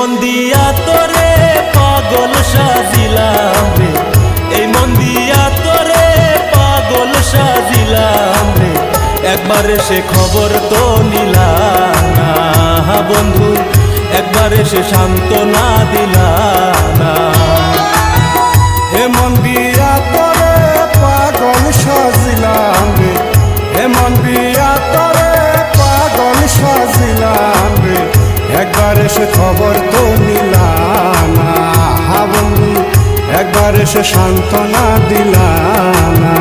মন দিয়া তোরে পাগল সাজিলাম রে, এই মন দিয়া তোরে পাগল সাজিলাম রে, একবার এসে খবর তো নিলাম না বন্ধু, একবার এসে সান্ত্বনা দিলাম না। হে মন দিয়া তোরে পাগল সাজিলাম রে, হে মন দিয়া তোরে পাগল সাজিলাম রে, একবার এসে খবর তো নিলাম না বন্ধু, একবার এসে সান্ত্বনা দিলাম না।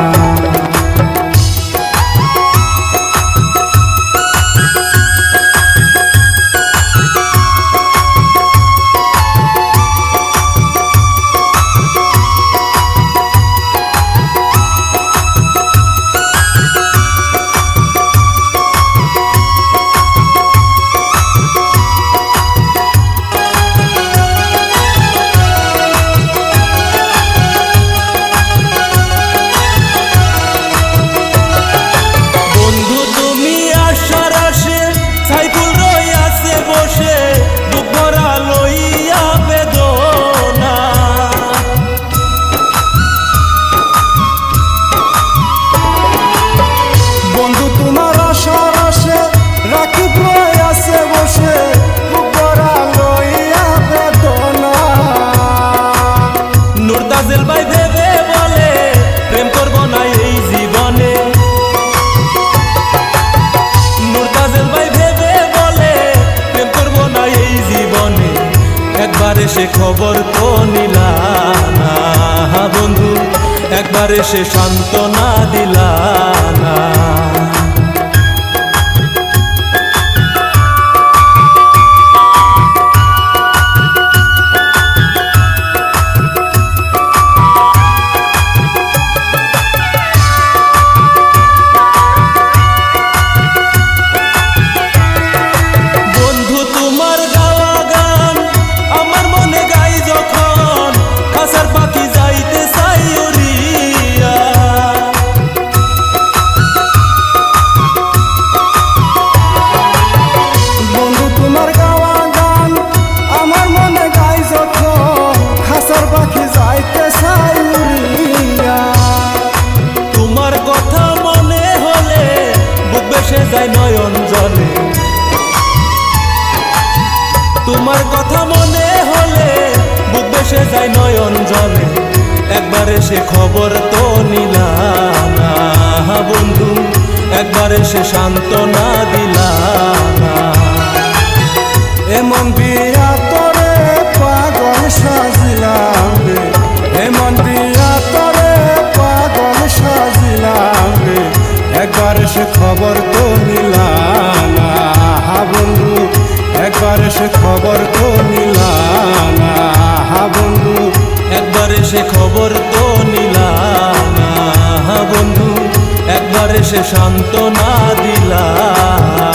একবার এসে খবর তো নিলাম না বন্ধু, একবার এসে সান্ত্বনা দিলাম না। নয়ন জলে তোমার কথা মনে হলে বুক ভেসে যায় নয়ন জলে, একবার এসে খবর তো নিলাম না বন্ধু, একবার এসে সান্ত্বনা দিলাম না। এমন দিয়া তোরে পাগল সাজিলাম রে, এমন দিয়া তোরে পাগল সাজিলাম রে, একবার এসে খবর তো নিলাম না বন্ধু, একবার এসে খবর তো নিলাম না বন্ধু, একবার এসে খবর তো নিলাম না বন্ধু, একবার এসে সান্ত্বনা দিলাম।